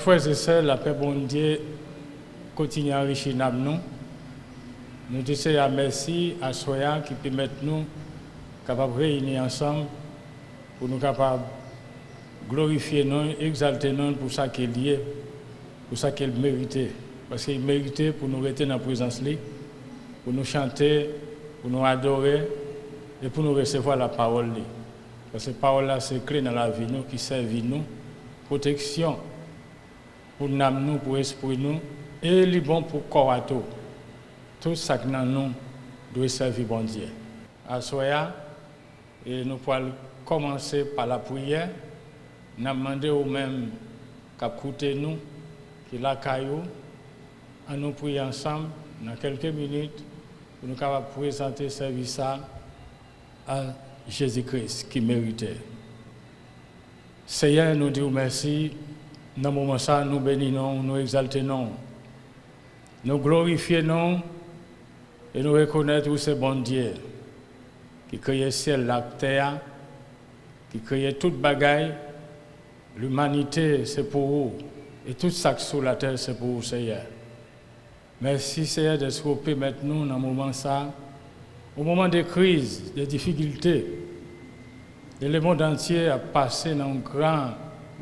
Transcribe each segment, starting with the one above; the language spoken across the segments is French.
frères et sœurs, la paix bon Dieu continue à enrichir nous. Nous disons à merci à Soya qui permet nous capables de réunir ensemble pour nous capables de glorifier nous, exalter nous pour ça qu'il est lié, pour ça qu'il méritait. Parce qu'il méritait pour nous rester dans la présence, pour nous chanter, pour nous adorer et pour nous recevoir la parole. Parce que la parole là, c'est clé dans la vie nous, qui servit nous, protection pour nous, pour l'esprit nous, et il est bon pour corps à tout. Tout ça que nous doit servir bon Dieu. À Soya, et nous pouvons commencer par la prière. Nous demandons aux mêmes qui écoutent nous, qui la caillou, à nous prier ensemble dans quelques minutes pour nous capables présenter le service à Jésus-Christ qui méritait. Seigneur, nous disons merci. Dans ce moment ça, nous bénissons, nous exaltons, nous glorifions et nous reconnaissons que c'est bon Dieu qui crée le ciel, la terre, qui crée toute bagaille. L'humanité, c'est pour vous. Et tout ça qui est sur la terre, c'est pour vous, Seigneur. Merci, Seigneur, de se permettre nous dans ce moment ça, au moment des crises, des difficultés. Et le monde entier a passé dans un grand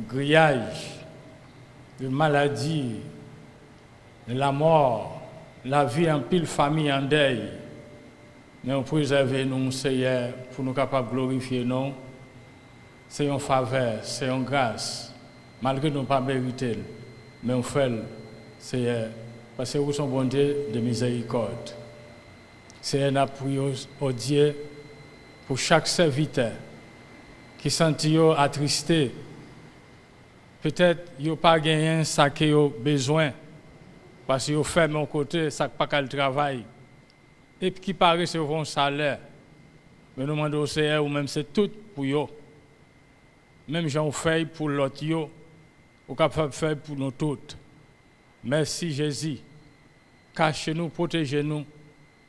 grillage de maladies, de la mort, la vie en pile famille en deuil. Nous préservons nous, Seigneur, pour nous capables de glorifier nous. C'est une faveur, c'est une grâce, malgré nous pas mérité, mais on fait, Seigneur, parce que vous sommes bon Dieu de miséricorde. Seigneur, nous prions au Dieu pour chaque serviteur qui sentit attristé. Peut-être qu'il n'a pas gagné ça qu'il a besoin, parce qu'il fait mon côté, ça n'a pas qu'à le travail. Et puis qui paraît recevoir un salaire. Mais nous demandons au Seigneur, ou même c'est tout pour eux. Même j'en fais pour l'autre, ou capable de faire pour nous toutes. Merci Jésus. Cachez-nous, protégez-nous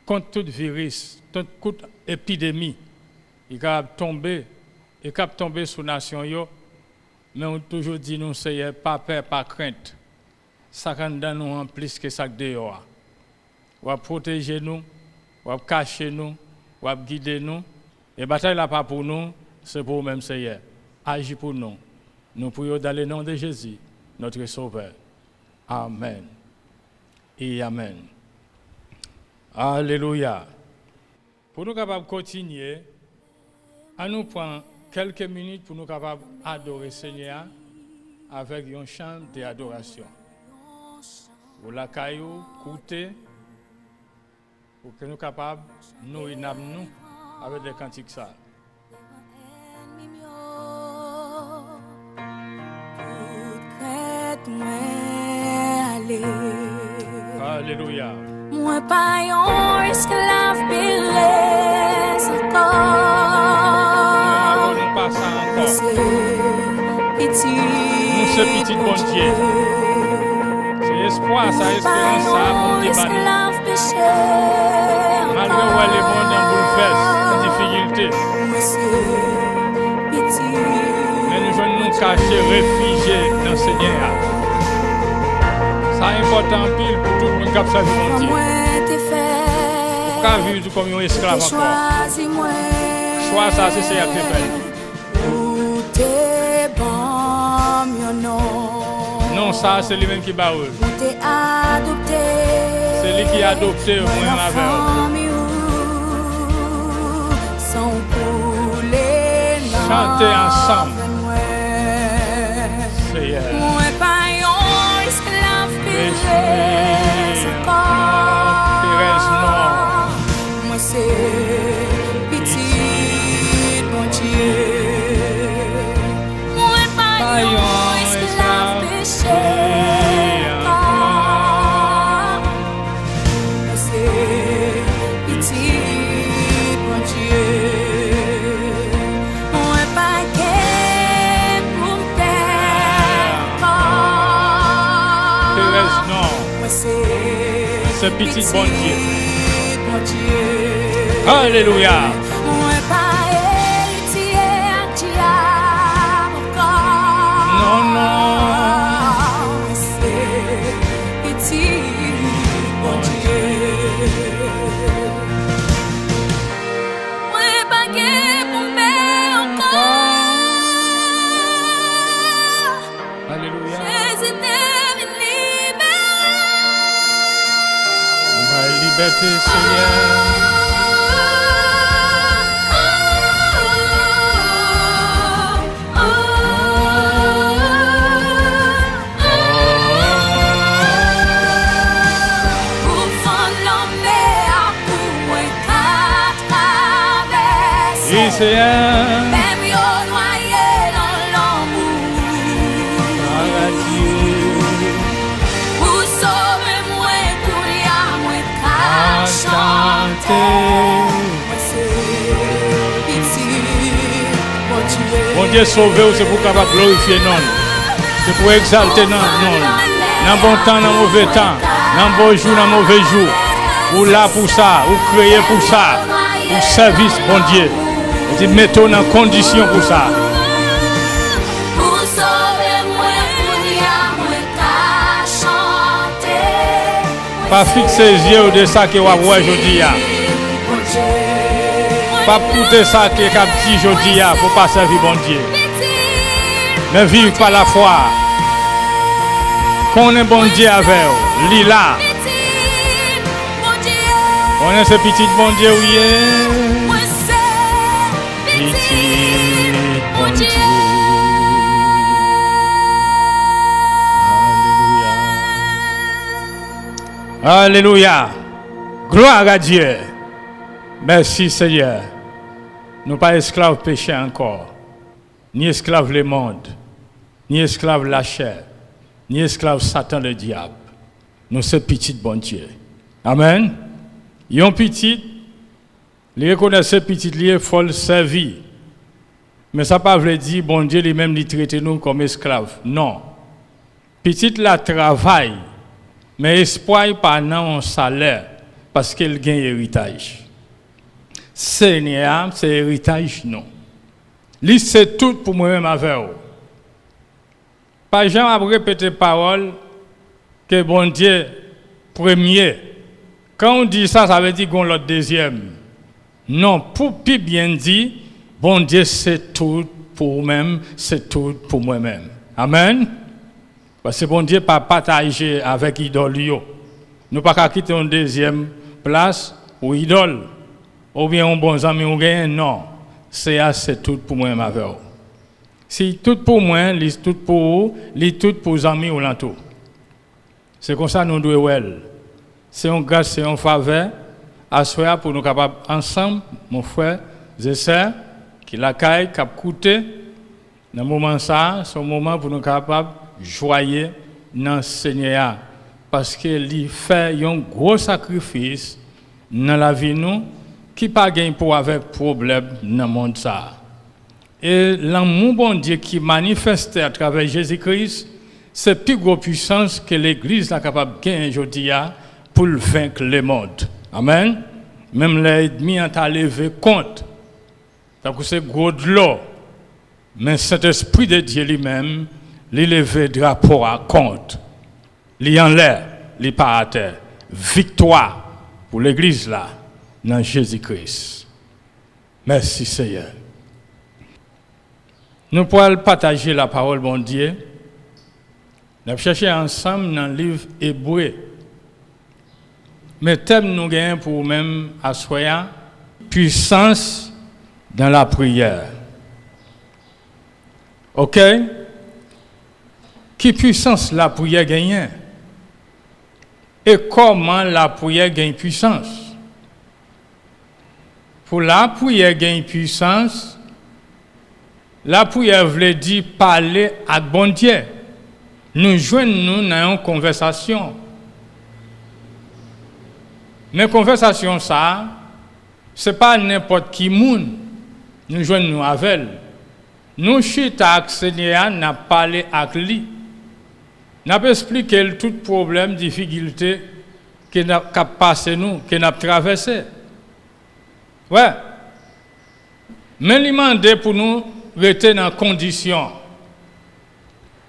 contre tout virus, toute épidémie. Il capable tomber, il capable tomber sur la nation. Mais on toujours dit nous, Seigneur, pas peur, pas crainte. Ça rend dans nous en plus que ça dehors. On va protéger nous, on va cacher nous, on va guider nous. Et la bataille là pas pour nous, c'est pour nous-mêmes, Seigneur. Agis pour nous. Nous prions dans le nom de Jésus, notre Sauveur. Amen. Et Amen. Alléluia. Pour nous capables de continuer, à nous prendre quelques minutes pour nous capables d'adorer le Seigneur avec un chant d'adoration. Pour la caillou, écouter, pour que nous capables de nous inamener avec des cantiques ça. Alléluia. Moi pas un esclave beleza encore. Nous passons encore. C'est petit bon Dieu. C'est espoir, ça espérance, ça pour débattre. Malgré où les mondes en bouleverse, en difficulté. Mais nous venons nous cacher, réfugiés dans le Seigneur. Ça est important pile pour tout le monde qui a sa vie mon Dieu. Pour vivre comme un esclave encore. Choix ça, c'est Seigneur qui fait. Non, ça, c'est lui-même qui bat. C'est lui qui a adopté moi avec. Chantez ensemble. Seigneur. Moi c'est petit bon Dieu. Moi pas un esclave péché. Moi c'est petit bon Dieu. Moi pas qu'un pour perdre. Moi c'est petit bon Dieu. Alléluia. Non, non. liberté, Seigneur. Oui, Seigneur. Même yo noyé dans l'amour. Pour sauver moi, pour y moi qu'à chanter. Bon Dieu sauvé, c'est pour capable glorifier non. C'est pour exalter non. Dans bon temps, dans mauvais temps, dans bon jour, dans mauvais jour. Ou là pour ça, ou créer pour ça, pour service, bon Dieu. Et mettons en condition pour ça. Pas fixer les yeux de ça que vous voyez aujourd'hui. Pas coûter ça que vous dit aujourd'hui pour pas servir bon Dieu. Mais vivre par la foi. Qu'on est bon Dieu avec vous. Lila. On est ce petit bon Dieu, oui. Petit bon Dieu. Alléluia. Alléluia. Gloire à Dieu. Merci Seigneur. Nous pas esclaves péché encore. Ni esclaves le monde. Ni esclaves la chair. Ni esclaves Satan le diable. Nous sommes petits bon Dieu. Amen. Yon petit. Les reconnaissent petit lié faut servir. Mais ça pas veut dire bon Dieu lui-même lui traiter nous comme esclaves. Non. Petit la travail. Mais espoir pas non un salaire parce qu'elle gagne héritage. Seigneur, c'est héritage non. Lui c'est tout pour moi-même avec vous. Pas jamais à répéter parole que bon Dieu premier. Quand on dit ça, ça veut dire qu'on l'autre deuxième. Non, pour plus bien dire, bon Dieu, c'est tout pour moi-même, c'est tout pour moi-même. Amen. Parce que bon Dieu pas partager avec idole. Nous pas quitter une deuxième place ou idole. Ou bien un bon ami ou gain, non. C'est tout pour moi-même avec vous. Si tout pour moi, c'est tout pour vous, c'est tout pour les amis ou l'entour. C'est comme ça nous devons être. C'est un grâce, c'est un faveur. Assoya pour nous capables ensemble, mon frère, et sœurs, qui la caille, qui a coûté. Dans ce moment ça, c'est un moment pour nous capables joyeux dans le Seigneur. Parce qu'il fait un gros sacrifice dans la vie nous, qui pas gagne pour avec problème dans le monde ça. Et l'amour bon Dieu qui manifeste à travers Jésus-Christ, c'est plus grosse puissance que l'Église est capable de gagner aujourd'hui pour vaincre le monde. Amen. Même les ennemis ont levé compte. Donc c'est gros de l'eau. Mais cet esprit de Dieu lui-même, il levé drapeau à compte. Il en l'air, il pas à terre. Victoire pour l'église là, dans Jésus-Christ. Merci Seigneur. Nous pourrons partager la parole bon Dieu. Nous chercher ensemble dans le livre Hébreu. Mais thème nous gagnons pour même assoyer puissance dans la prière. OK? Qui puissance la prière gagne? Et comment la prière gagne puissance? Pour la prière gagne puissance, la prière veut dire parler à bon Dieu. Nous joignons dans une conversation. Mais conversation ça, c'est pas n'importe qui monde. Nous joignons avec elle. Nous chita avec Seigneur, n'a parlé avec lui. N'a pas expliqué tout problème, difficulté que n'a passé nous, que n'a traversé. Ouais. Mais il m'a demandé pour nous rester dans condition.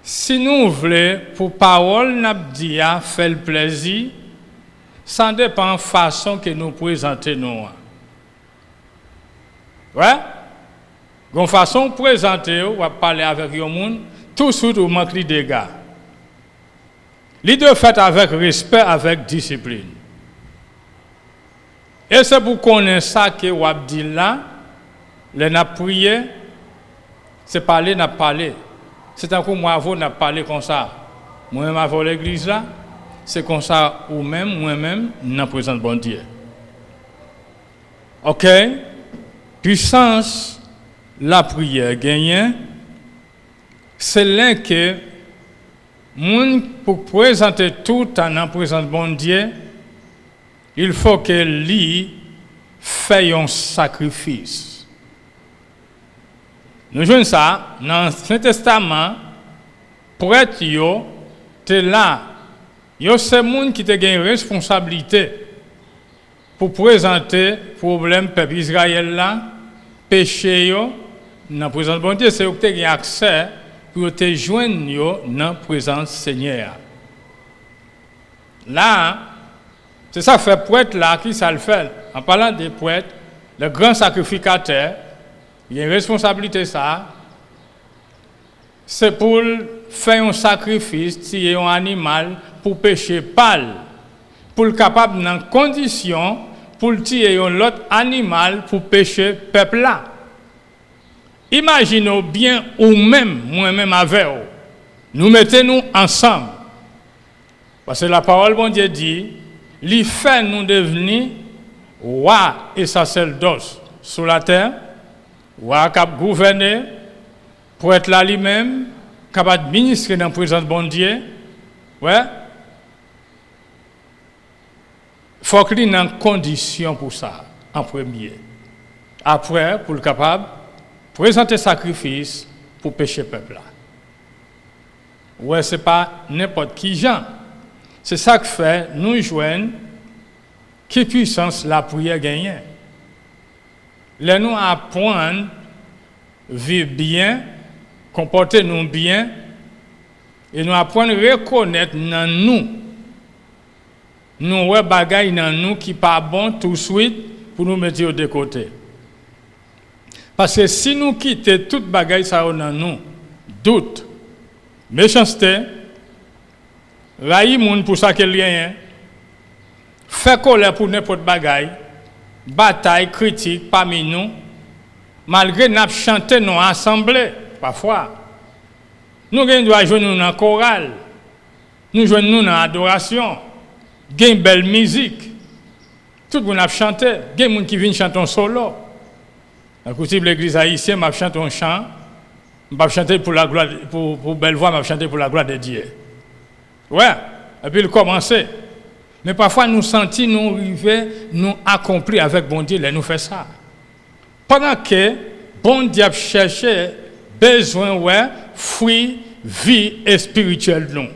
Si nous voulons pour parole n'a dit faire le plaisir, ça dépend de la façon que nous présentons nous. Ouais? Une façon de présenter, ou de parler avec les gens, tout de suite, on manque de dégâts. Les deux fait avec respect, avec discipline. Et c'est pour connaître ça que vous avez dit là, les n'a prié, c'est parler, n'a parlé. C'est un coup moi avant n'a parlé comme ça. Moi-même avant l'église là, c'est comme ça ou même moi-même n'a présente bon Dieu. OK? Puissance la prière gagnée, c'est là que pour présenter tout en présence bon Dieu, il faut que lui fasse un sacrifice. Nous jouons ça dans l'Ancien Testament, prêtre yo, t'es là, yo c'est monde qui te gagne responsabilité pour présenter problème peuple Israël là, péché yo dans présence bon Dieu, c'est eux qui ont accès pour te joindre yo dans présence Seigneur. Là, c'est ça fait prêtre là qui ça le fait. En parlant des prêtres, le grand sacrificateur, il y a une responsabilité ça. C'est pour faire un sacrifice, tuer un animal pour pécher pâle, pour le capable dans condition pour tuer un autre animal pour pécher peuple là. Imaginez bien ou même moi-même avec vous. Nous mettons-nous ensemble. Parce que la parole bon Dieu dit, il fait nous devenir roi et sacerdoce sur la terre, roi qui gouverner pour être là lui-même, capable d'administrer dans la présence de bon Dieu. Ouais. Il faut qu'il y ait une condition pour ça, en premier. Après, pour le capable, présenter sacrifice pour pécher le peuple là. Ouais, ce n'est pas n'importe qui gens. C'est ça que fait, nous joignent, qui puissance la prière gagne. Les nous apprendre, vivre bien, comporter nous bien, et nous apprendre à reconnaître dans nous. Nous ouais bagaille dans nous qui pas bon tout de suite pour nous mettre de côté. Parce que si nous quittons toute bagaille ça dans nous, doute, méchanceté, raï moun pour ça qu'elle rien, fait colère pour n'importe bagaille, bataille critique parmi nous, malgré nous chanter nos assemblées parfois. Nous doit jouer nous dans chorale, nous jouons nous dans adoration, gain belle musique. Tout le monde a chanté, gain moun qui vient chanter un solo. Dans l'église haïtienne, m'a chanté un chant, m'a chanté pour la gloire pour belle voix, m'a chanté pour la gloire de Dieu. Ouais, et puis il commençait. Mais parfois nous sentons nous arriver, nous accomplir avec bon Dieu, là nous fait ça. Pendant que bon Dieu cherchait besoin ouais, fruit, vie et spirituelle nous.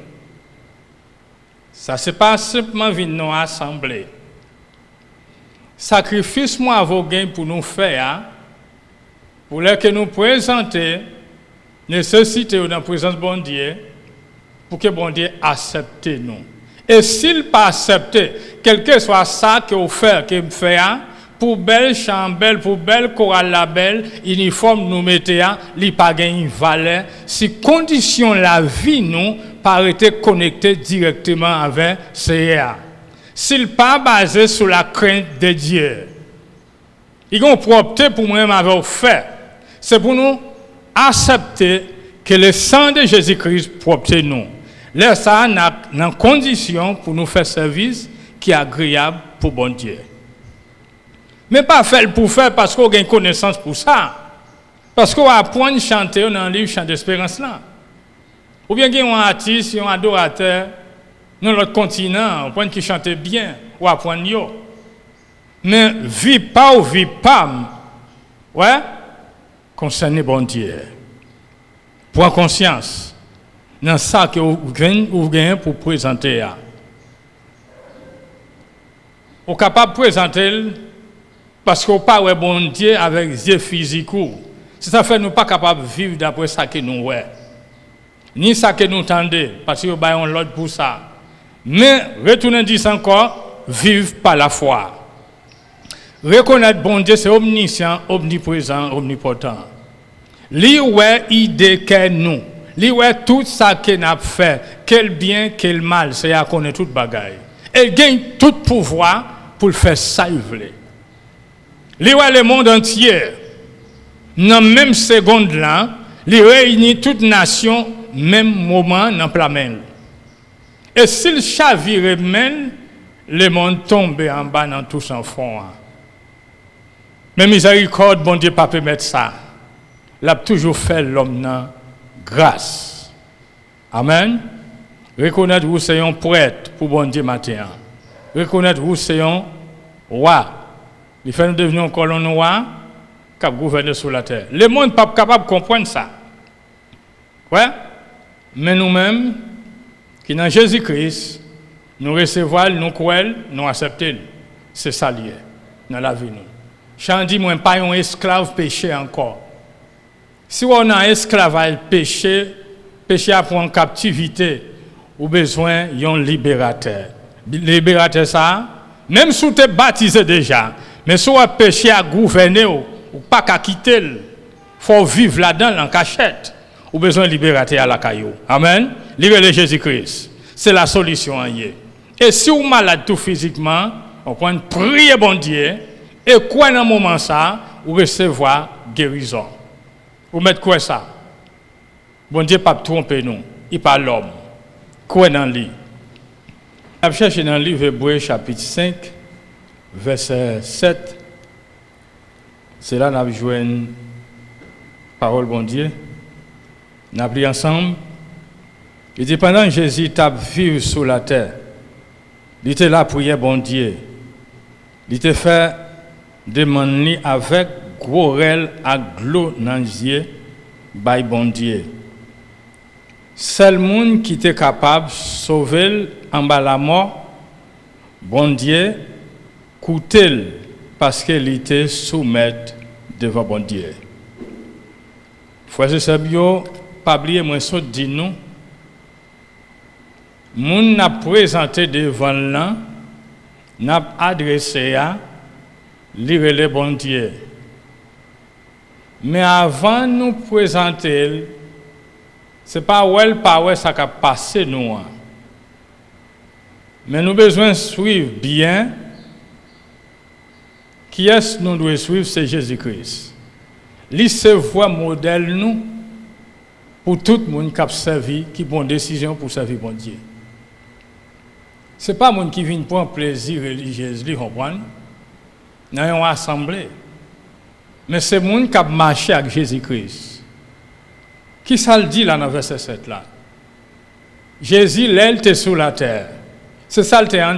Ça c'est pas simplement venir nous assembler. Sacrifice moi à vos gains pour nous faire, hein, pour que nous présenter nécessité dans la présence de bon Dieu, pour que bon Dieu accepte nous. Et s'il pas accepté, quel que soit ça que vous faites, que vous faites, pour belle chambelle, pour belle chorale la belle, uniforme nous mettez, il pas gagne valeur. Si condition la vie nous pas été connecté directement avec Seigneur. S'il pas basé sur la crainte de Dieu. Ils ont propre pour moi-même avec fait. C'est pour nous accepter que le sang de Jésus-Christ propre nous. Là, ça a une condition pour nous faire service qui est agréable pour bon Dieu. Mais pas faire pour faire parce qu'on a une connaissance pour ça. Parce qu'on apprend à chanter dans le livre Chant d'Espérance là. Ou bien qu'il y a un artiste, un adorateur, dans l'autre continent, on apprend qui chante bien, ou apprendre yo. Mais vie pas ou vie pas, ouais, concerné bon Dieu. Prends conscience dans ça que vous gagnez pour présenter. Vous êtes capable de présenter parce que vous parlez bon Dieu avec des yeux physiques. C'est ça fait nous pas capable de vivre d'après ça que nous voyons. Ni ça que nous entendons, parce que nous avons l'autre pour ça. Mais, retournez dire encore, vivre par la foi. Reconnaître bon Dieu, c'est omniscient, omniprésent, omnipotent. Lui, ouais, idée que nous. Lui, ouais, tout ça qu'il a fait, quel bien, quel mal, c'est à connaître toute bagaille. Et gagne tout pouvoir pour le faire ça, il voulait. li wè le monde entier, dans même seconde là, li réunit toute nation, même moment dans la main. Et s'il chavire même, le monde tombe en bas dans tout son fond. Mais miséricorde, bon Dieu, pas permettre ça. L'a toujours fait l'homme dans grâce. Amen. Reconnaître que vous êtes un prêtre pour bon Dieu matin. Reconnaître que vous êtes un roi. Il fait nous devenir un colon roi qui gouverne sur la terre. Le monde n'est pas capable de comprendre ça. Ouais. Mais nous-mêmes, qui dans Jésus-Christ, nous recevons, nous croyons, nous acceptons. C'est ça lié dans la vie. Jean dit, moi, pas un esclave péché encore. Si on a un esclave péché, péché à prendre en captivité, ou besoin d'un libérateur. Libérateur ça, même si tu es baptisé déjà, mais si tu as péché à gouverner ou pas qu'à quitter, il faut vivre là-dedans en cachette. Ou besoin de libérateur à la caillou. Amen. Libérer Jésus-Christ. C'est la solution. Et si vous êtes malade tout physiquement, on peut prier bon Dieu. Et quoi dans un moment ça, vous recevoir guérison. Vous mettez quoi ça? Bon Dieu pas tromper nous. Il parle l'homme. Quoi dans le livre? On cherche dans le livre Hébreux chapitre 5, verset 7. C'est là que nous jouons une parole bon Dieu. Nous avons pris ensemble. Il dit pendant que Jésus t'a vécu sur la terre, il était là pour prier bon Dieu. Il était fait demander avec gorel à glo dans les yeux, by bon Dieu. Seul monde qui était capable de sauver en bas la mort, bon Dieu, coûtait parce qu'il était soumis devant bon Dieu. Frères et sœurs, pas oublier moi ça dit nous. Moun n'a présenté devant là, n'a adressé à lire le bon Dieu. Mais avant nous présenter, c'est pas ouais ça qui a passé nous. Mais nous besoin suivre bien. Qui est-ce que nous devons suivre? C'est Jésus-Christ. Lui se voit modèle nous pour tout le monde qui a servi, qui prend décision pour servir bon Dieu. Ce n'est pas le monde qui vient pour un plaisir religieux, vous comprenez? Dans une assemblée. Mais c'est le monde qui a marché avec Jésus-Christ. Qui ça le dit là dans verset 7 là? Jésus, l'aile était sur la terre. C'est ça le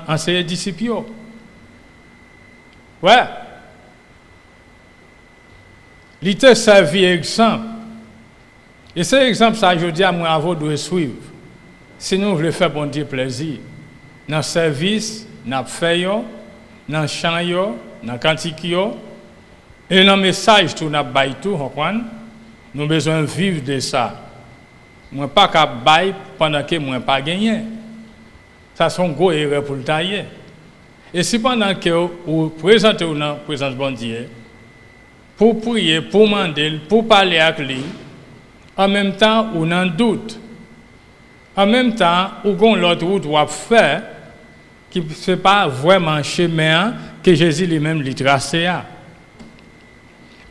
enseigné disciples. Ouais. Il t'a servi exemple. Et cet exemple, ça, je dis à moi, vous devez suivre. Si nous voulons faire bon Dieu plaisir, dans le service, dans le fait, dans le chant, dans le cantique, et dans le message, tout, dans le tout, nous avons besoin de vivre de ça. Moi, pas qu'à bailler pendant que moi pas gagné. Ça, c'est une grosse erreur pour le tailler. Et si pendant que vous présentez dans la présence de bon Dieu, pour prier, pour demander, pour parler avec lui, en même temps, on en doute. En même temps, on a l'autre route à faire qui ne fait pas vraiment le chemin que Jésus lui-même lui tracé.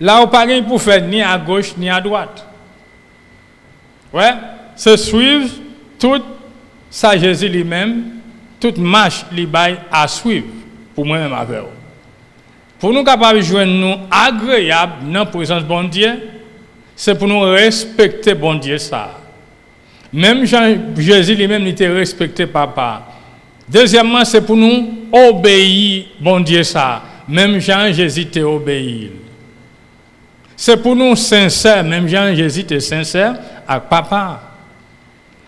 Là, on pas pour faire ni à gauche ni à droite. Ouais, c'est suivre tout ça Jésus lui-même, toute marche lui baille à suivre pour moi-même avec vous. Pour nous capables de joindre nous agréable dans la présence de bon Dieu, c'est pour nous respecter bon Dieu ça. Même Jésus lui-même n'était respecté papa. Deuxièmement, c'est pour nous obéir bon Dieu ça. Même Jean-Jésus t'est obéi. C'est pour nous sincères, même Jean-Jésus t'est sincère avec papa.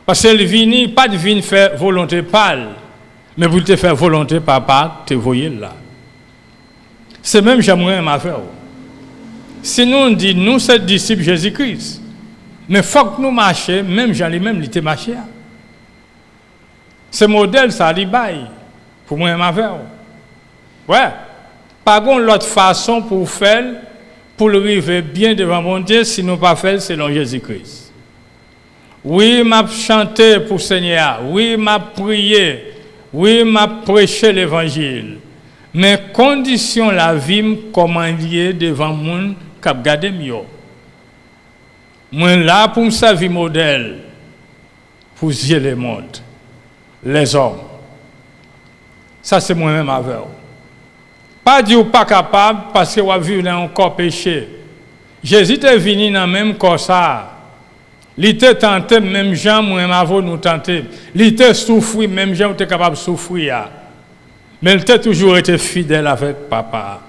Parce qu'il vient pas de venir faire volonté pâle, mais pour te faire volonté papa, te voyez là. C'est même j'aimerais ma faire. Si nous dit nous sommes disciples de Jésus-Christ, mais il faut que nous marchions, même Jean lui-même, il était marché. Ce modèle, ça dit bail pour moi ma faire. Ouais. Pas contre l'autre façon pour faire, pour le arriver bien devant mon Dieu, si nous pas faire selon Jésus-Christ. Oui, m'a chanté pour Seigneur. Oui, m'a prié. Oui, m'a prêché l'évangile. Mais condition la vie comment lié devant moun k'ap gade m'yo. Moi là pour me servir modèle pour gérer le monde, les hommes. Ça c'est moi-même avec vous. Pas dire pas capable parce que vous vivez dans un corps péché. Jésus est venu dans le même corps ça. Il était tenté même gens moi-même avant nous tenter. Il était souffri même gens était capable de souffrir. Mais il a toujours été fidèle avec papa.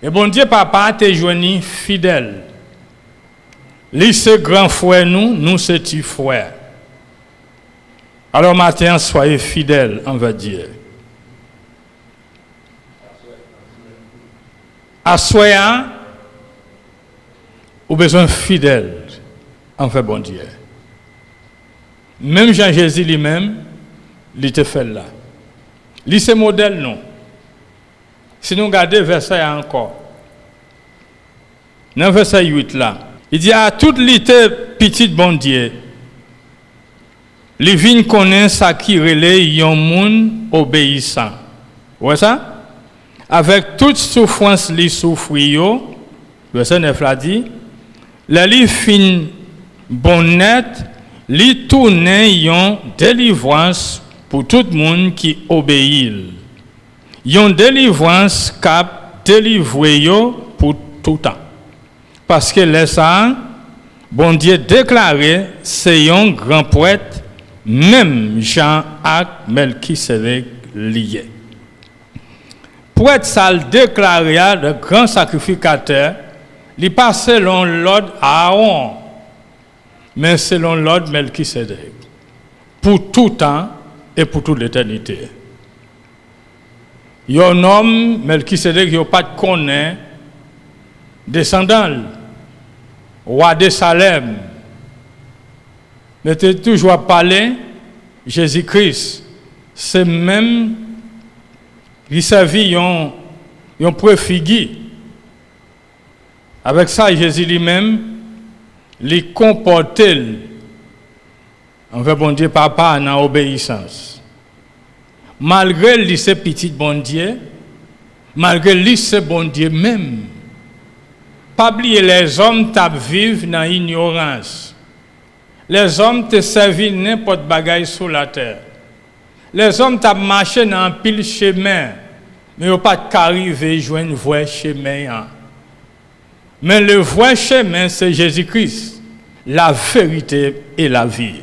Et bon Dieu, papa t'es joigné fidèle. Lui c'est grand frère nous c'est petit frère. Alors matin, soyez fidèles envers Dieu. Assoyant, ou besoin fidèle envers bon Dieu. Même Jean-Jésus lui-même, il était fait là. Lui, c'est modèle, non. Si nous regardons verset encore, dans verset 8 là, il dit à toute l'été petite bon Dieu, les vignes connaissent ça qui relève yon moun obéissant. Vous voyez ça? Avec toute souffrance li souffri yo, verset 9 là dit, la li fin bonnet, li tourne yon délivrance pour tout le monde qui obéit. Yon délivrance cap délivrer yo pour tout temps. Parce que les ça, bon Dieu déclaré, c'est yon grand poète, même Jean ak Melchisedec lié. Poète ça le déclaré le grand sacrificateur, il pas selon l'ordre Aaron, mais selon l'ordre Melchisedec, pour tout temps et pour toute l'éternité. Yon homme Melchisedec yo pas de connaît descendant roi de Salem, mais tu toujours parler Jésus-Christ, c'est même il servit un préfigue. Avec ça, Jésus lui-même, il comportait envers bon Dieu papa dans obéissance. Malgré lui, c'est petit bon Dieu, malgré lui, c'est bon Dieu même. Pas oublier les hommes vivent dans l'ignorance. Les hommes te servent n'importe bagaille sur la terre. Les hommes t'ont marché dans un pile chemin, mais ils n'ont pas qu'arriver à joindre un vrai chemin. Mais le vrai chemin, c'est Jésus-Christ, la vérité et la vie.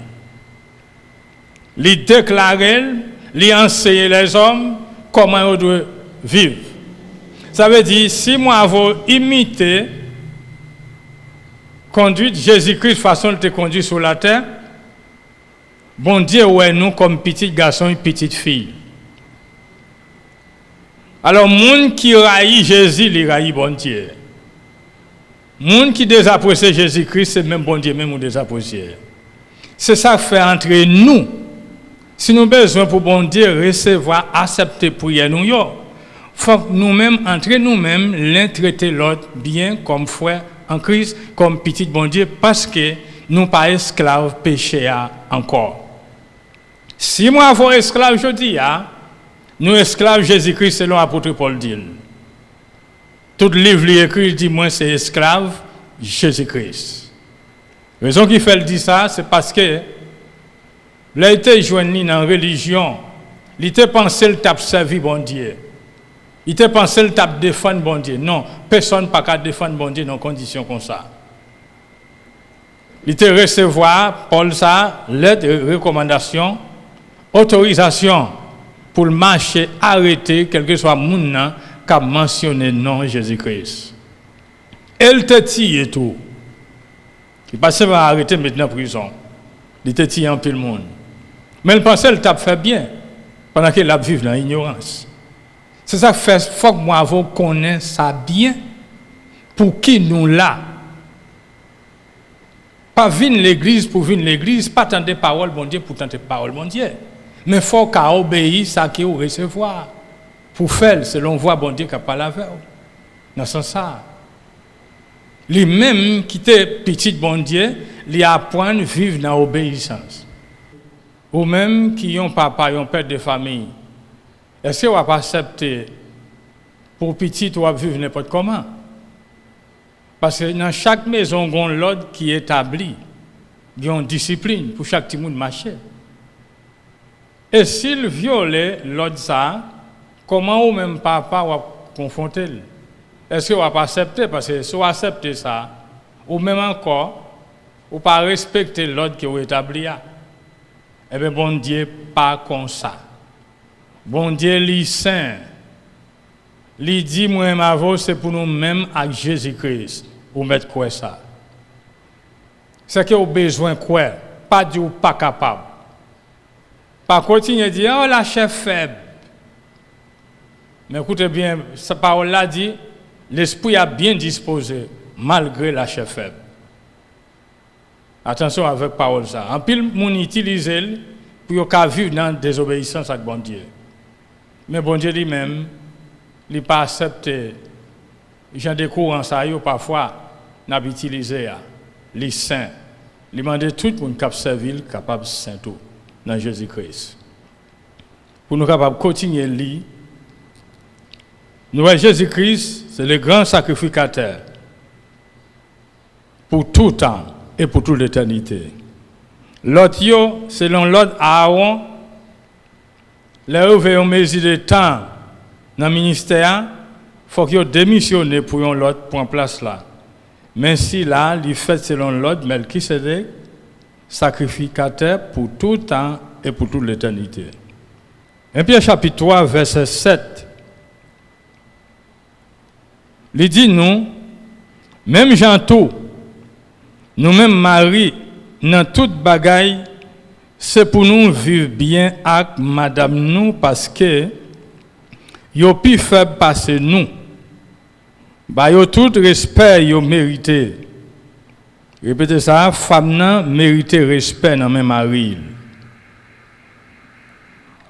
Il déclarait, il enseignait les hommes comment ils doivent vivre. Ça veut dire, si moi je imiter, conduite Jésus-Christ façon de te conduire sur la terre, bon Dieu, ouais, nous comme petit garçon et petite fille. Alors, monde qui raille Jésus, il raille bon Dieu. Monde qui désapprécie Jésus-Christ, c'est même bon Dieu, même ou désapprécie. C'est ça qui fait entrer nous. Si nous avons besoin pour bon Dieu recevoir, accepter prière nous, il faut que nous-mêmes, entre nous-mêmes, l'un traiter l'autre bien comme frère en Christ, comme petit bon Dieu, parce que nous pas esclaves péché encore. Si moi avons esclaves, je dis, nous esclaves Jésus-Christ selon l'apôtre Paul dit. Tout livre écrit dit moi c'est esclave Jésus-Christ. La raison qui fait le dire ça, c'est parce que il a été joint dans la religion, il était pensé le tape servi bon Dieu. Il était pensé le tape défendre bon Dieu. Non, personne n'a pas défendre bon Dieu dans des conditions comme ça. Il était recevoir Paul ça, lettre de recommandation, autorisation pour le marcher, arrêter, quel que soit le monde qui a mentionné non Jésus-Christ. Elle te tire et tout. Il passait à arrêter maintenant en prison. Il te tire en tout le monde. Mais il pensait qu'il t'a fait bien pendant qu'il a vécu dans l'ignorance. C'est ça qu'il faut que moi vous connaisse ça bien pour qui nous là. Pas venir l'église pour venir l'église, pas tenter parole bon Dieu pour tenter parole bon Dieu. Mais il faut qu'à obéir ça qui vous recevoir. Pour faire selon voix bon Dieu qui a parlé avec vous. Dans ce sens ça. Lui-même qui était petit bon Dieu, lui apprend à vivre dans l'obéissance. Ou même qui ont papa, ont père de famille. Est-ce que vous pas accepter pour petit ou vivre n'importe comment? Parce que dans chaque maison, il y a l'ordre qui est établi. Il y a une discipline pour chaque petit monde marcher. Et s'il viole l'ordre ça, comment ou même papa va confronter? Est-ce que vous pas accepter? Parce que si vous acceptez ça, ou même encore, ou pas respecter l'ordre qui est établi, eh bien, bon Dieu, pas comme ça. Bon Dieu, lui saint. Lui dit, moi, ma voix, c'est pour nous-mêmes avec Jésus-Christ. Ou mettre quoi ça? C'est que vous avez besoin de quoi? Pas du ou pas capable. Pas continuer à dire, oh, la chef faible. Mais écoutez bien, cette parole-là dit, l'esprit a bien disposé, malgré la chef faible. Attention avec parole ça. En pile, moun utilise pour qu'on vivre dans la désobéissance avec bon Dieu. Mais bon Dieu lui-même, il n'a pas accepté. J'en découvre en ça, parfois, n'a pas utilisé les saints. Il demande tout le monde qui a servi, capable de saint tout dans Jésus-Christ. Pour nous capables de continuer à lire, nous, Jésus-Christ, c'est le grand sacrificateur pour tout temps et pour toute l'éternité. L'autre, selon l'ordre Aaron, les ouvriers mesure de temps dans le ministère, il faut qu'ils démissionnent pour l'autre pour en place là. Mais si là, il fait selon l'ordre Melchisédek, sacrificateur pour tout temps et pour toute l'éternité. 1 Pierre chapitre 3, verset 7. Il dit nous, même gens tout, nous-mêmes Marie, dans toute bagaille, c'est pour nous vivre bien avec madame nous parce que yo plus faible passer nous. Bah yo tout respect yo mérité. Répétez ça, femme nan mérite respect dans même mari.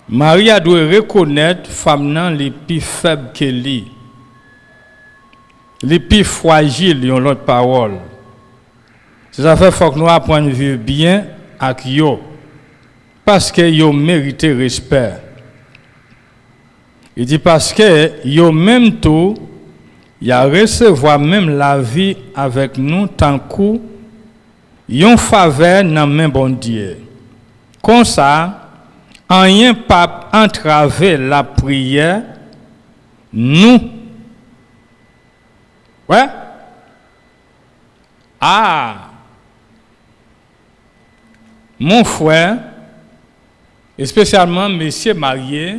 Marie doit reconnaître femme nan les plus faibles que lui. Les plus fragiles yon l'autre parole. C'est ça fait faut que nous apprenions à vivre bien avec yo parce que yo mérite respect. Il dit parce que yo même tout il a recevoir même la vie avec nous tant que yon faveur dans main bon Dieu. Comme ça, rien pas entraver la prière nous. Ouais? Ah! Mon frère, et spécialement messieurs mariés,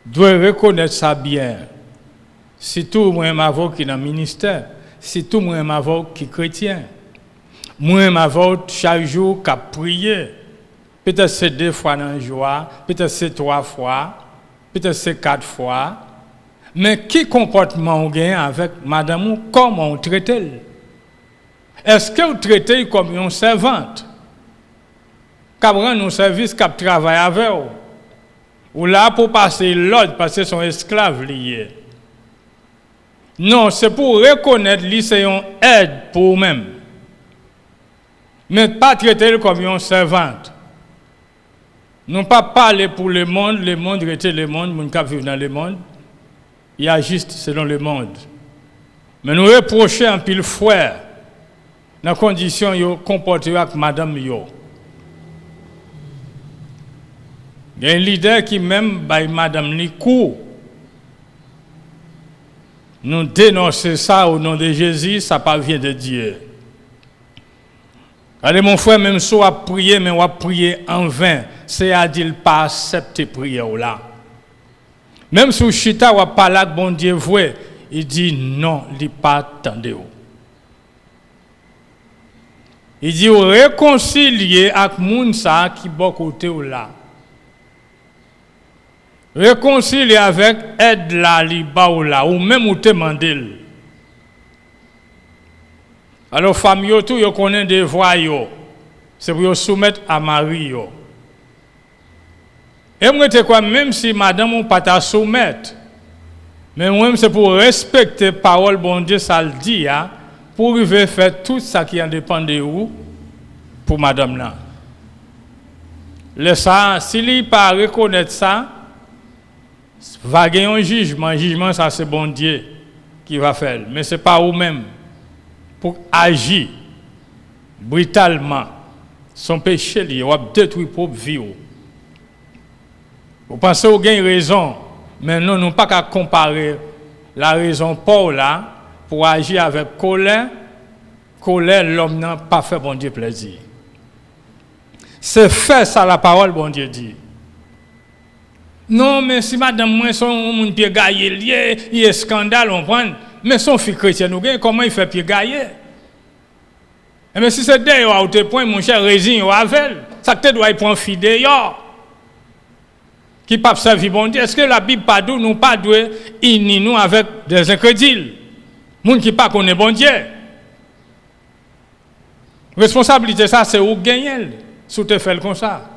doit reconnaître ça bien. Surtout moi m'avoue qui dans le ministère, surtout moi m'avoue qui est chrétien. Moi m'avoue chaque jour qui prier. Peut-être c'est 2 fois dans le jour, peut-être c'est 3 fois, peut-être c'est 4 fois. Mais qui comportement on gagne avec madame ou comment on traite? Est-ce que vous traitez comme une servante? Qui rend un service, qui travaille avec vous? Ou là pour passer l'ordre, parce que son esclave lié? Non, c'est pour reconnaître que c'est une aide pour vous-même. Mais pas traiter comme une servante. Non pas parler pour le monde traiter le monde, mon cap vivre dans le monde. Il agit selon le monde. Mais nous reprocher un pile frère dans la condition de comporter avec madame yo. Il y a un leader qui même by madame li court. Nous dénoncer ça au nom de Jésus, ça pas vient de Dieu. Allez mon frère, même si on a prié, mais on a prié en vain, c'est-à-dire pas accepter prière là. Même si chita ou pas là bon Dieu vrai, il dit non, il pas attendez. Il dit réconcilier avec moun ça qui bon côté ou là. Réconcilier avec aide là li ba ou là ou même ou te mandel. Alors famille yo tout yo connaît des voies yo. C'est pour yo soumettre à Marie yo. Et moi te quoi même si madame ou pas ta soumettre. Mais moi c'est pour respecter parole bon Dieu ça le dit hein, pour arriver faire tout ça qui en dépend de vous pour madame là. Le ça s'il pas reconnaître ça va gagner un jugement, ça c'est bon Dieu qui va faire. Mais ce n'est pas vous-même pour agir brutalement. Son péché, il va détruire propre vie. Vous pensez que vous avez raison, mais non, nous pas qu'à comparer la raison pour là, pour agir avec colère. Colère, l'homme n'a pas fait bon Dieu plaisir. C'est fait ça la parole, bon Dieu dit. Non, mais si madame, moi, son pied gaillé, il y a scandale, on prend. Mais son fils chrétien, comment il fait pied gaillé? Mais si c'est d'ailleurs, au point, mon cher résine, ou avec, ça te doit y prendre fille d'ailleurs. Qui pas servir bon Dieu. Est-ce que la Bible pas nous pas doit unir nous avec des incrédules? Moun qui pas connaît bon Dieu. Responsabilité ça c'est ou gagner si tu fais comme ça.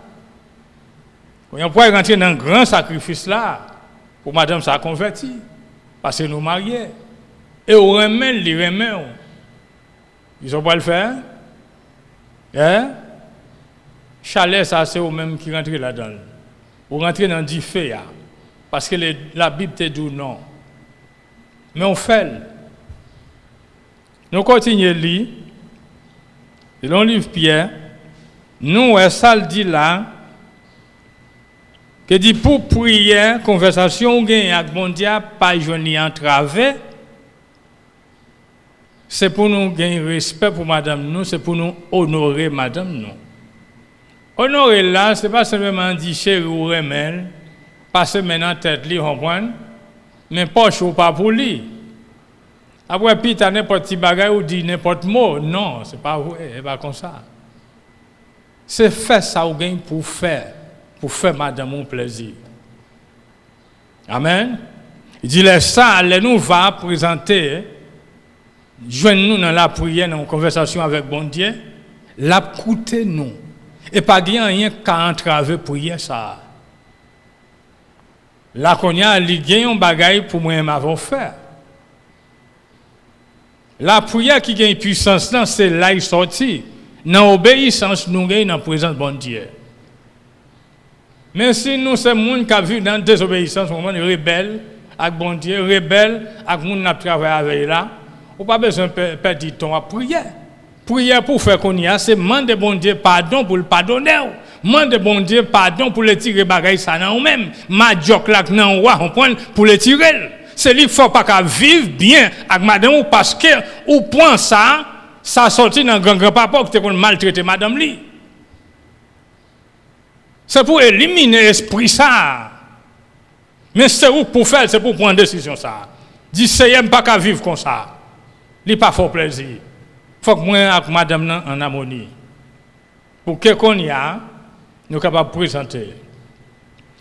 On pourrait rentrer dans un grand sacrifice là pour madame ça converti parce que nous mariés et on remet les remet. Ils ont pas le faire. Hein? Chalet ça c'est eux même qui rentrent là-dedans. Ou rentrer dans du fait parce que la Bible te dit non. Mais on fait. Nous continuons à lire. Dans le livre Pierre, nous, ça le dit là, que dit pour prier, conversation avec bon Dieu, pas joindre entravé, c'est pour nous gagner respect pour madame nous, c'est pour nous honorer madame nous. Honorer là, c'est pas seulement dire chérie ou remel, passer maintenant tête li, comprendre, mais poche ou pas pour lui. Après, puis, tu as n'importe quel bagage ou dit n'importe mot. Non, c'est pas vrai, c'est pas comme ça. C'est faire ça ou gain pour faire madame mon plaisir. Amen. Il dit, les ça, allez nous va présenter, joignez-nous dans la prière, dans la conversation avec bon Dieu, la coûter nous. Et pas rien qu'à entraver prière ça. Là, qu'on y a, il y a un bagage pour moi m'avoir fait. La prière qui gagne puissance, c'est là il sorti. Dans l'obéissance, nous gagnons dans la présence de bon Dieu. Mais si nous sommes gens qui ont vu dans la désobéissance, on est rebelle avec bon Dieu, rebelle avec les gens qui travaillent avec là, on n'a pas besoin de perdre du temps à prier. Prière pour faire qu'on y a, c'est demander bon Dieu pardon pour le pardonner. Demander bon Dieu pardon pour le tirer bagaille ça dans nous-mêmes. Ma joke là non roi on prend pour le tirer. C'est lui faut pas qu'à vivre bien avec madame parce que ou point ça sorti dans grand papa qui te maltraiter madame li. C'est pour éliminer l'esprit ça. Mais c'est où pour faire, c'est pour prendre décision ça. Dis c'est pas qu'à vivre comme ça. Li pas fort plaisir. Faut que moi avec madame en harmonie. Pour que qu'on y a nous capable présenter.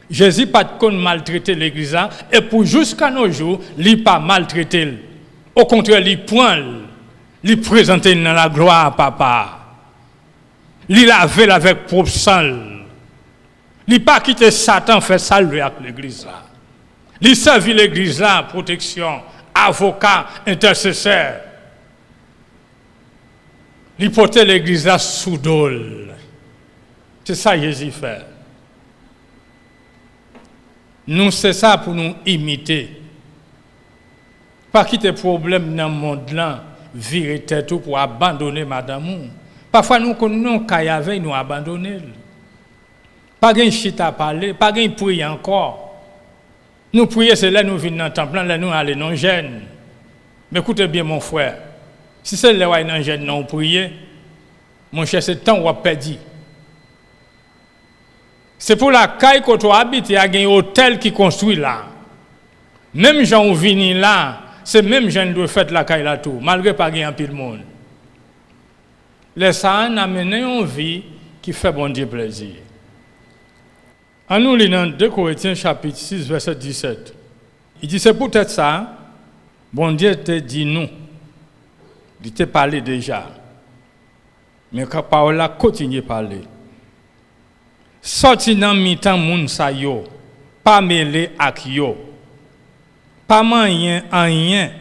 Jésus pas de maltraiter l'église là et pour jusqu'à nos jours, il pas maltraité. Au contraire, il prend, il présente dans la gloire à papa. Il lave avec propre sang. Il pas quitté Satan faire ça avec l'église là. Il servi l'église là protection, avocat, intercesseur. Il portait l'église là sous dol. C'est ça que Jésus fait. Nous, c'est ça pour nous imiter. Pas quitter problème dans le monde là, virer tête pour abandonner madame. Parfois, nous connaissons qu'il nous abandonner. Pas de chita à parler, pas de prier encore. Nous prions, c'est là nous venons dans le temple, là nous allons dans le gêne. Mais écoutez bien, mon frère, si c'est là où nous allons dans le gêne, nous prions, mon cher, c'est le temps où on a perdu. C'est pour la caille que tu habites, il y a un hôtel qui construit là. Même gens qui viennent là, c'est même gens qui doivent faire la caille là tout, malgré pas qu'il y ait un peu de monde. Les saints amènent une vie qui fait bon Dieu plaisir. En nous lisant 2 Corinthiens chapitre 6, verset 17. Il dit, c'est peut-être ça, bon Dieu te dit nous. Il t'a parlé déjà. Mais quand parole là continue à parler. Sorti dans mi-temps moun sa yo, pas mêlé ak yo. Pas moyen en rien,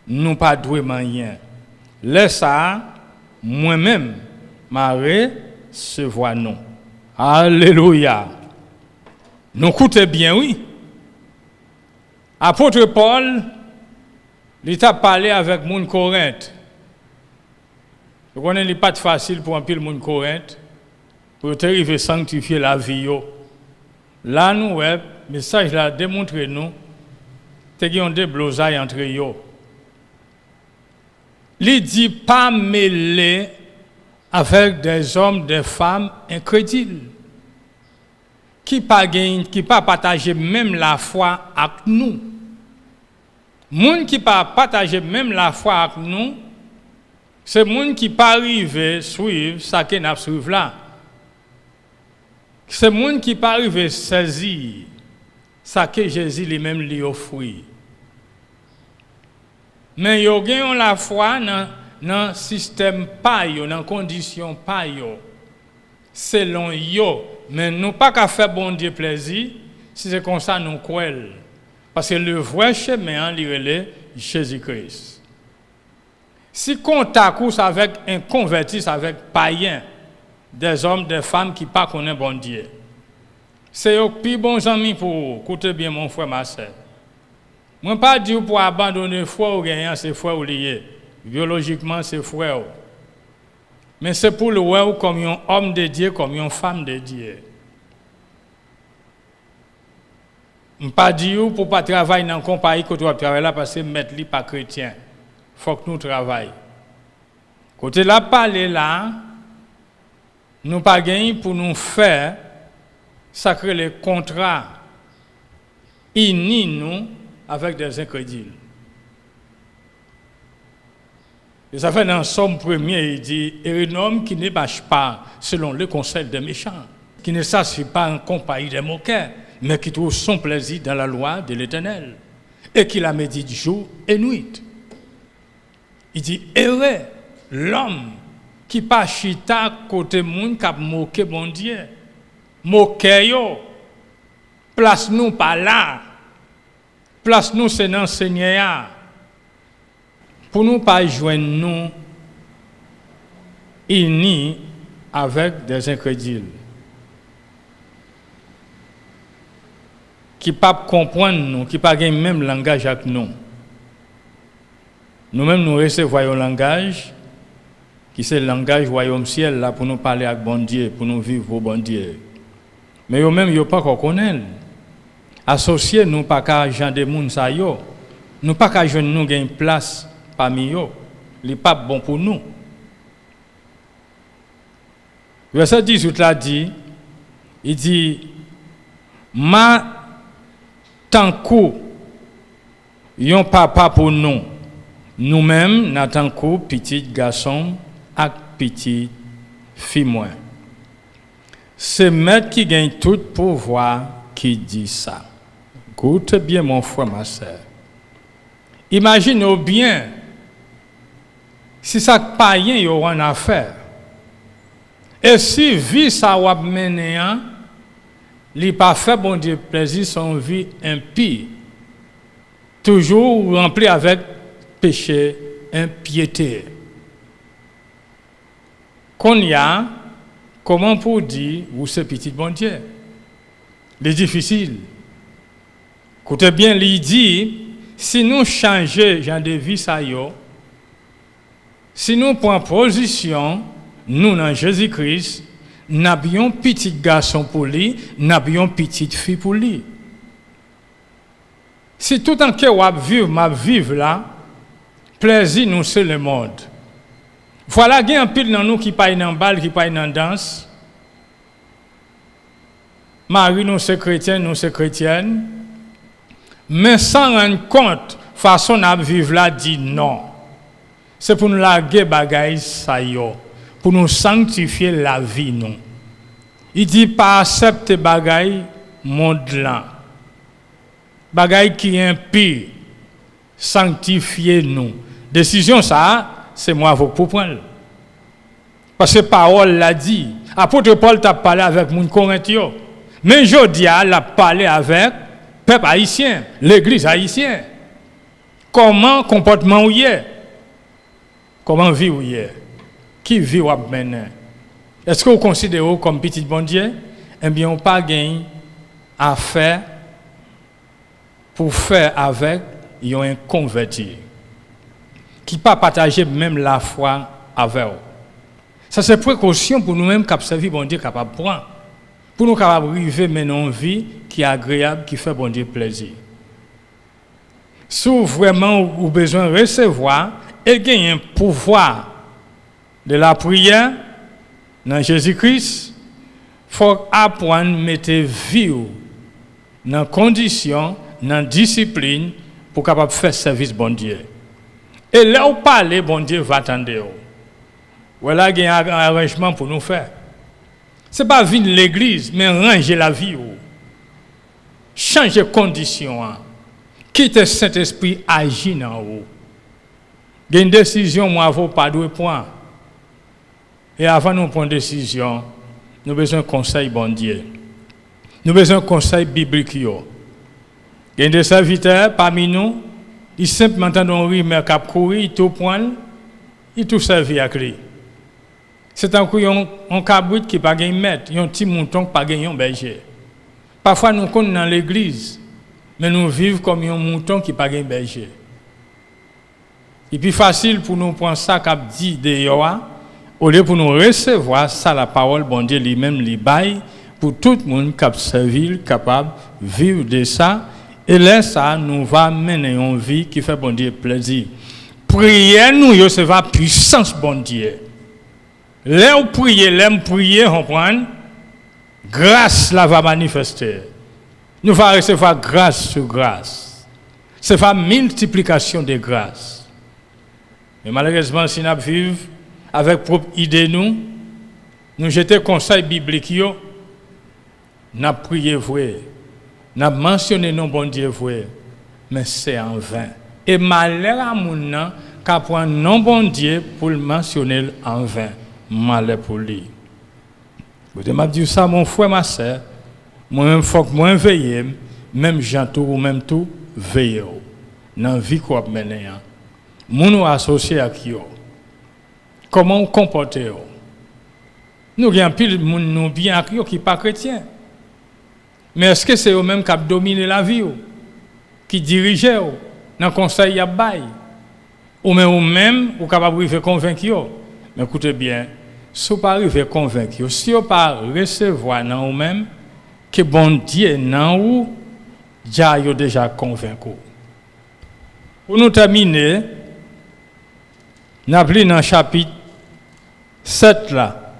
nous pas doué moyen. Laisse ça, moi-même, ma recevoir nous. Alléluia. Nous écoutez bien, oui. Apôtre Paul, il a parlé avec moun Corinthe. Vous connaissez, il n'est pas facile pour un pile moun Corinthe pour arriver à sanctifier la vie. Là, nous, le message a démontré nous qu'il y a des blosailles entre eux. Il dit pas mêler avec des hommes, des femmes incrédules qui pas partager même la foi avec nous. Moun qui pas partager même la foi avec nous, c'est moun qui pas arriver suivre ça que n'a suivre là. C'est moun qui pas arriver saisir ça que Jésus lui-même lui offre. Mais yo gagne la foi dans système pas yo, dans condition pas yo. Selon yo, mais nous pas qu'à faire bon Dieu plaisir si c'est comme ça nous croyons. Parce que le vrai chemin c'est Jésus-Christ. Si contact avec un converti avec païen, des hommes, des femmes qui pas connaissent bon Dieu. C'est eux plus bons amis pour écouter bien mon frère, ma soeur. Moi pas dire pour abandonner foi ou gagner c'est foi ou lié. Biologiquement c'est frère. Mais c'est pour le voir comme un homme de Dieu, comme une femme de Dieu. Je ne pas dire pour pas travailler dans une compagnie que tu vas travailler là parce que mettre lui pas chrétien. Il faut que nous travaillions. Côté là parler là, nous pas gagner pour nous faire sacrer les contrats unis nous avec des incrédules. Et ça fait dans Somme 1er, il dit, et un homme qui ne marche pas selon le conseil des méchants, qui ne s'assied pas en compagnie des moqueurs, mais qui trouve son plaisir dans la loi de l'Éternel, et qui la médite jour et nuit. Il dit, heureux l'homme qui pas chita côté moun qui a moqué bon Dieu. Moqué yo. Place nous pas là. Place nous c'est dans Seigneur. Pour nous pas joindre nous unis avec des incrédules. Qui pas comprendre nous, qui pas gagne même langage avec nous. Nous-mêmes nous recevons un langage qui c'est le langage royaume ciel là pour nous parler avec bon Dieu, pour nous vivre au bon Dieu. Mais eux-mêmes yo pas qu'on connaît. Associer nous pas qu'à gens de monde ça yo. Nous pas qu'à joindre nous gagne place parmi eux. Il pas bon pour nous. Verset 18 là dit, il dit ma tankou yon papa pour nous. Nous-mêmes n'a tankou petit garçon ak petit fille moins. C'est maître qui gagne tout pouvoir qui dit ça. Écoute bien mon frère, ma soeur. Imaginez bien si ça païen y aura une affaire. Et si vie ça va mener, il pas fait bon Dieu plaisir son vie impie. Toujours rempli avec péché, impiété. Qu'on y a, comment pour dire, vous c'est petit bon Dieu? C'est difficile. Écoutez bien, il dit, si nous changeons genre de vie, ça y est, si nous prenons position, nous dans Jésus-Christ, nous avons petit garçon pour lui, nous avons petite fille pour lui. Si tout en que je vivre là, plaisir nous c'est le monde. Voilà, il y a un pile dans nous qui paye dans balle, qui paye dans danse. Marie, nous c'est chrétien, nous c'est chrétienne. Mais sans rendre compte, façon de vivre là, dit non. C'est pour nous larguer bagaille ça yo, pour nous sanctifier la vie non. Il dit pas accepter bagaille monde là. Bagaille qui est impie, sanctifier nous. Décision ça, c'est moi pour prendre. Parce que parole l'a dit. Apôtre Paul t'a parlé avec mon Corinthien. Mais Jodia l'a parlé avec peuple haïtien, l'église haïtienne. Comment comportement ou est? Comment vivre ou est? Qui vit ou maintenant? Est-ce que vous considérez comme petit bon Dieu? Eh bien, on pas gagné à faire pour faire avec un converti qui pas partager même la foi avec eux. Ça c'est précaution pour nous-mêmes qui servir bon Dieu capable prendre pour nous capable vivre maintenant une vie qui est agréable, qui fait bon Dieu plaisir. Si vraiment vous avez besoin de recevoir et gagner un pouvoir de la prière dans Jésus-Christ, il faut apprendre à mettre vie dans conditions, dans discipline pour capable faire service bon Dieu. Et là où parler, bon Dieu va attendre. Voilà, il y a un arrangement pour nous faire. Ce n'est pas vivre l'église, mais ranger la vie. Changer les conditions. Quitter Saint-Esprit agir dans vous. Il y a une décision, moi, il ne pas de point. Et avant de prendre une décision, nous avons besoin de conseil bon Dieu. Nous avons besoin de conseil biblique. Il y a des serviteurs parmi nous, ils simplement entendent un rumeur qui a couru, ils tout prennent, ils tout servent avec lui. C'est un coup, un cabrit qui n'a pas de maître, un petit mouton qui n'a pas de berger. Parfois, nous sommes dans l'église, mais nous vivons comme un mouton qui n'a pas de berger. Et puis, facile pour nous prendre ça qu'a dit de Yoa, au lieu pour nous recevoir ça, la parole, bon Dieu lui-même, lui baille, pour tout le monde qui a servi, capable de vivre de ça. Et là, ça nous va mener une vie qui fait bon Dieu plaisir. Prière, nous, c'est la puissance bon Dieu. Là où prier, on prend, grâce là va manifester. Nous allons recevoir grâce sur grâce. C'est la multiplication des grâces. Mais malheureusement, si nous vivons avec propre idée, nous jetons conseil biblique, nous avons prié vrai, nous avons mentionné nos bon Dieu vrai, mais c'est en vain. Et malheur à mon nom, qu'à prendre non bon Dieu pour le mentionner en vain. Malheur pour lui. Vous m'avez dit ça, mon frère, ma soeur. Moi-même, il faut que moi veille, même j'entoure ou même tout, veille. Dans la vie qu'on mène. Nous associés à qui? Comment on comporte? Nous avons pile de gens bien à qui ne sont pas chrétiens. Mais est-ce que c'est eux-mêmes qui dominent la vie? Qui dirigent? Dans le conseil, il y a bail. Ou même, vous êtes capable de convaincre. Mais écoutez bien, si vous ne pouvez pas convaincre, si vous ne pouvez pas recevoir dans vous-même, que bon Dieu, dans vous, déjà convaincu. Pour nous terminer, nous avons dans le chapitre 7 là.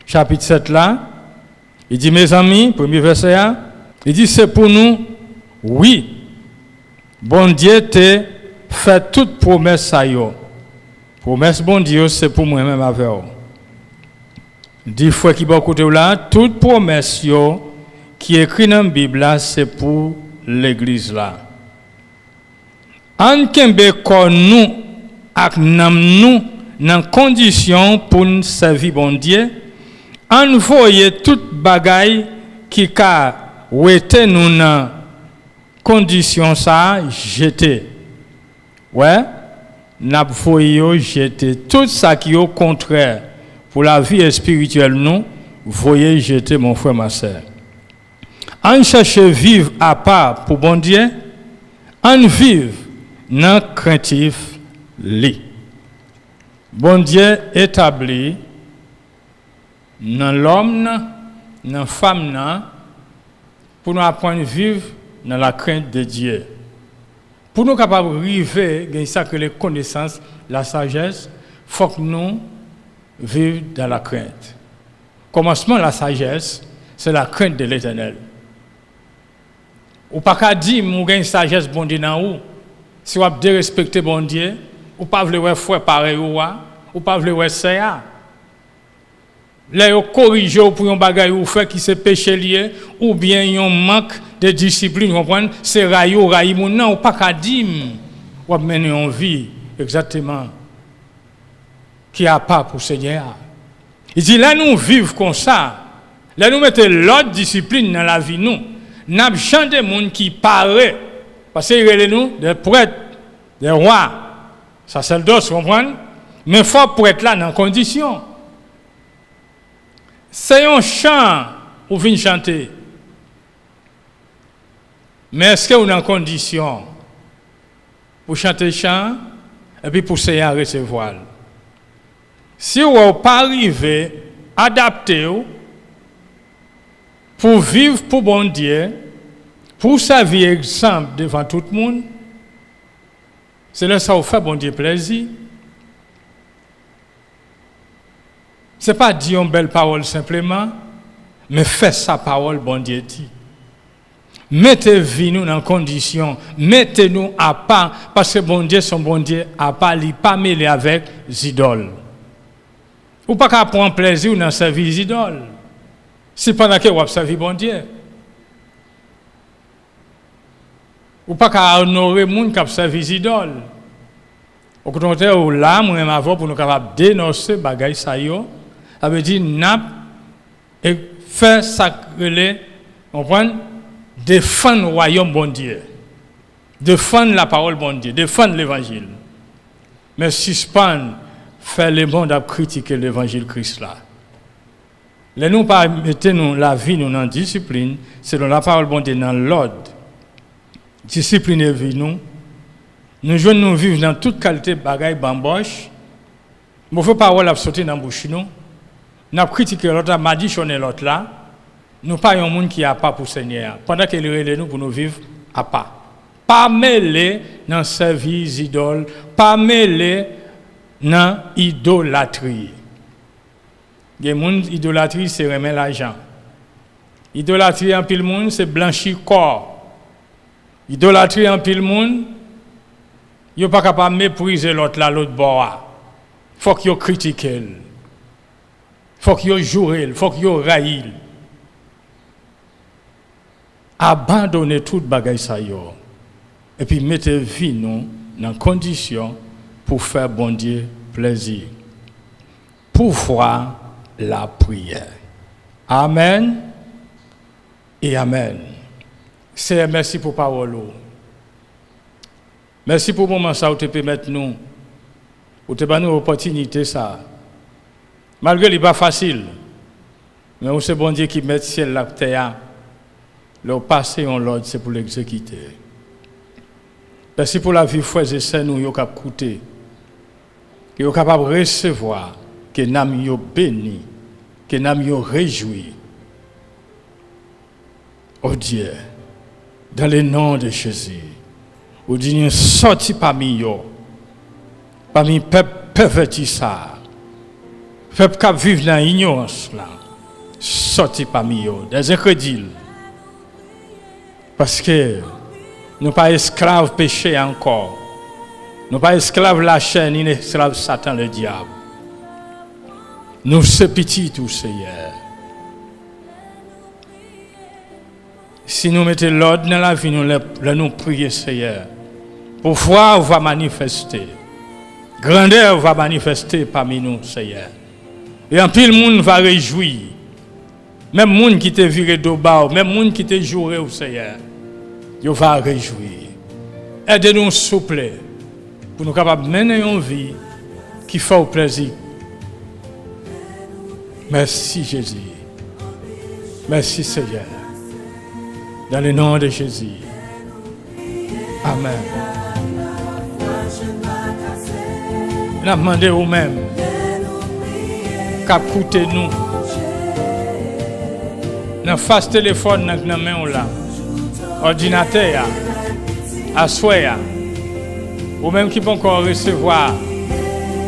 Chapitre 7 là, il dit, mes amis, premier verset, il dit, c'est pour nous, oui, bon Dieu t'a fait toute promesse à vous. Promesse bon Dieu, c'est pour moi-même avec vous. 10 fois qui va écouter là, toute promesse qui est écrite dans la Bible là, c'est pour l'église là. En kembe kon nous ak nam nous dans condition pour nous servir bon Dieu, en voyer toute bagaille qui ka wete nous dans condition ça jeter. Ouais, n'a voyer jeter tout ça qui est au contraire pour la vie spirituelle nous, voyez jeter mon frère ma sœur. En chercher vivre à part pour bon Dieu, en vivre non craintif li. Bon Dieu établi dans l'homme, dans la femme, pour nous apprendre à vivre dans la crainte de Dieu. Pour nous capables de arriver, gagner ça que les connaissances, la sagesse, il faut que nous vivions dans la crainte. Commencement la sagesse, c'est la crainte de l'Éternel. Ou pas qu'à dire, nous gagnons sagesse bon Dieu dans vous. Si vous avez respecté bon Dieu, ou pas voulez faire pareil ou pas voulez faire là vous corrigez pour un bagage ou fait qui c'est péché lié ou bien un manque de discipline, vous comprenez, c'est raï mon non ou pas qu'à dire ou mener une vie exactement qui a pas pour Seigneur. Il dit là nous vivons comme ça. Là nous mettons l'autre discipline dans la vie nous. N'a chant des monde qui paraît parce que nous des prêtres, des rois, sacerdotes, vous comprenez? Mais il faut pour être là dans condition. C'est un chant où vient chanter. Mais est-ce que vous êtes en condition pour chanter chant et puis pour essayer à recevoir? Si vous n'êtes pas arrivé à adapter pour vivre pour bon Dieu, pour servir exemple devant tout le monde, c'est là que ça vous fait bon Dieu plaisir. Ce n'est pas dire une belle parole simplement, mais faire sa parole, bon Dieu dit. Mettez-vous dans condition, mettez-nous à part, parce que bon Dieu, son bon Dieu, à part, il n'est pas mêlé avec les idoles. Ou pas qu'à prendre plaisir dans servir les idoles. Si pendant que vous avez servi bon Dieu. Ou pas qu'à honorer les gens qui ont servi les idoles. Au contraire, là, moi-même avant, pour nous capables de dénoncer les bagailles, ça veut dire, n'a et faire sacrer, comprendre, défendre le royaume bon Dieu, défendre la parole bon Dieu, défendre l'évangile. Mais suspendre, faire le monde à critiquer l'évangile Christ là. Les nous pas mettez nous la vie nous dans discipline, selon la parole bon Dieu dans l'ordre. Discipline vie nous. Nous jouons nous vivre dans toute qualité de bagaille bamboche. Mauvaise parole a sauté dans bouche nous. N'a critiqué l'autre, m'a dit sonner l'autre là. Nous pas un monde qui a pas pour Seigneur. Pendant qu'il relève nous pour nous vivre à pas. Pas mêler dans service idole, pas mêler dans idolâtrie. Les monde idolâtrie c'est remettre l'argent. Idolâtrie en pile monde c'est blanchir corps. Idolâtrie en pile monde yo pas capable mépriser l'autre là l'autre bord. Faut qu'il critique. Faut qu'il joue, faut qu'il raille. Abandonnez toute bagaille ça yo. Et puis mettez vie nous dans condition pour faire bon Dieu plaisir. Pour voir la prière. Amen et amen. C'est merci pour parole. Merci pour le moment ça où tu peux mettre nous. Où tu as nous opportunité ça. Malgré qu'il n'est pas facile. Mais c'est bon Dieu qui met le ciel la terre. Le passé en l'ordre, c'est pour l'exécuter. Merci pour la vie, frères et sœurs, nous, qui ont écouté. Qui sont capables de recevoir, que nous avons béni, que nous avons réjoui. Oh Dieu, dans le nom de Jésus, vous dites, sorti parmi eux, parmi le peuple perverti ça, peuple qui vit dans l'ignorance, sorti parmi eux, des incrédules. Parce que nous ne sommes pas esclaves péché encore. Nous ne sommes pas esclaves la chaîne, ni esclaves Satan le diable. Nous sommes petits tout Seigneur. Si nous mettons l'ordre dans la vie, nous prions Seigneur. Pour voir va manifester. Grandeur va manifester parmi nous Seigneur. Et en pile monde va réjouir. Même monde qui te viré de bas, même monde qui te joué au Seigneur, il va réjouir. Aidez-nous souple pour nous capables de mener une vie qui fait au plaisir. Merci Jésus. Merci Seigneur. Dans le nom de Jésus. Amen. Nous avons demandé vous-même qu'écoutez nous. Dans face téléphone dans la main là, ordinateur, assoya, ou même qui peut encore recevoir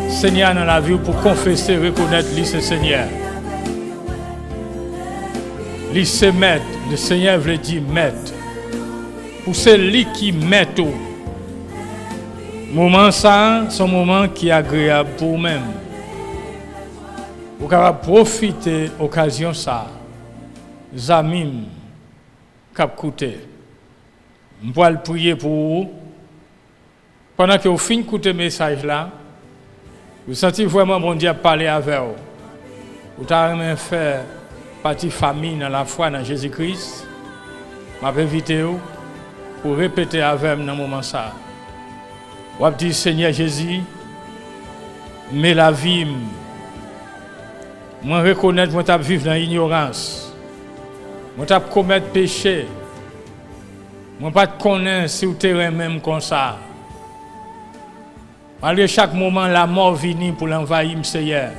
Seigneur dans la vie pour confesser, reconnaître lui ce Seigneur. Lui c'est maître, le Seigneur veut dire maître. Pour celui qui met tout. Moment ça, c'est un moment qui est agréable pour vous-même. Vous pouvez profiter de l'occasion ça. Zamim, cap écouter. Je vais prier pour vous. Pendant que vous finissez d'écouter le message là, vous sentez vraiment bon Dieu parler avec vous. Vous avez fait partie famille dans la foi dans Jésus-Christ. Je vais inviter vous pour répéter avec moi dans ce moment ça. Vous avez dit Seigneur Jésus, mais la vie, moi reconnaître que je vivre dans l'ignorance. Je vais commettre péché. Moi pas te connais sur le terrain même comme ça. Malgré chaque moment la mort vient pour l'envahir Seigneur.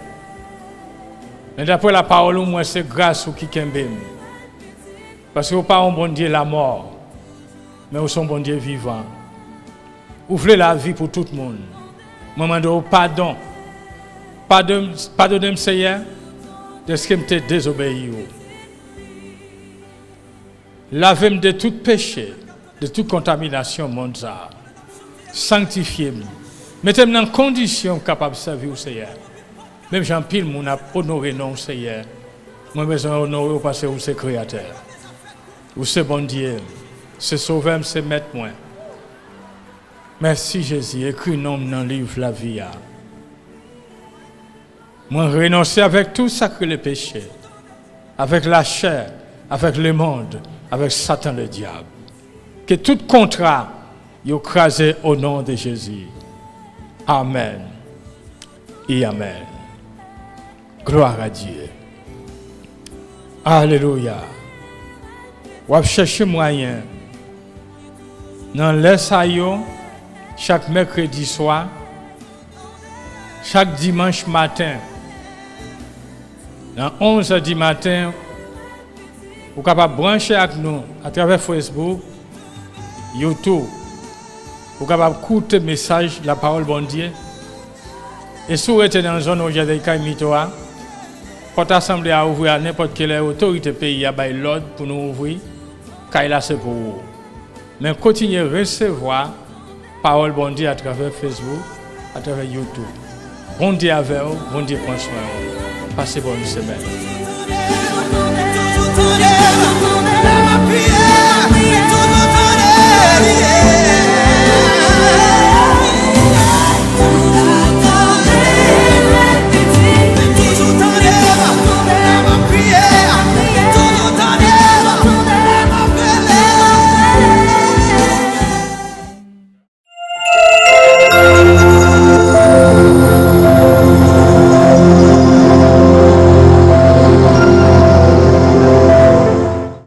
Mais d'après la parole moi c'est grâce qui kembem. Parce que vous pas un bon Dieu la mort, mais vous sont bon Dieu vivant. Ouvrez la vie pour tout le monde. Moi demande pardon. Pardonnez-moi Seigneur de ce que m'était désobéi. Lavez-moi de tout péché, de toute contamination mondiale. Sanctifiez-moi. Mettez-moi dans condition capable de servir au Seigneur. Même Jean Pile, mon a honoré non Seigneur. Moi besoin honorer parce que vous c'est créateur. Vous c'est bon Dieu. C'est sauveur, c'est maître moi. Merci Jésus, écris nom dans le livre la vie. Moi renoncer avec tout ça que le péché, avec la chair, avec le monde, avec Satan le diable. Que tout contrat y écrasé au nom de Jésus. Amen. Et amen. Gloire à Dieu. Alléluia. On va chercher moyen. Dans l'essayo, chaque mercredi soir, chaque dimanche matin, dans 11h du matin, vous êtes capable de brancher avec nous à travers Facebook, YouTube. Vous êtes capable d'écouter le message de la parole bon Dieu. Et si vous êtes dans une zone où il y a des cas mitoa, votre assemblée a ouvert à n'importe quelle autorité pays à l'ordre pour nous ouvrir, car là c'est pour vous. Mais continuez à recevoir la parole bon Dieu à travers Facebook, à travers YouTube. Bon Dieu avec vous, bon Dieu prend soin de vous. Passez bonne semaine.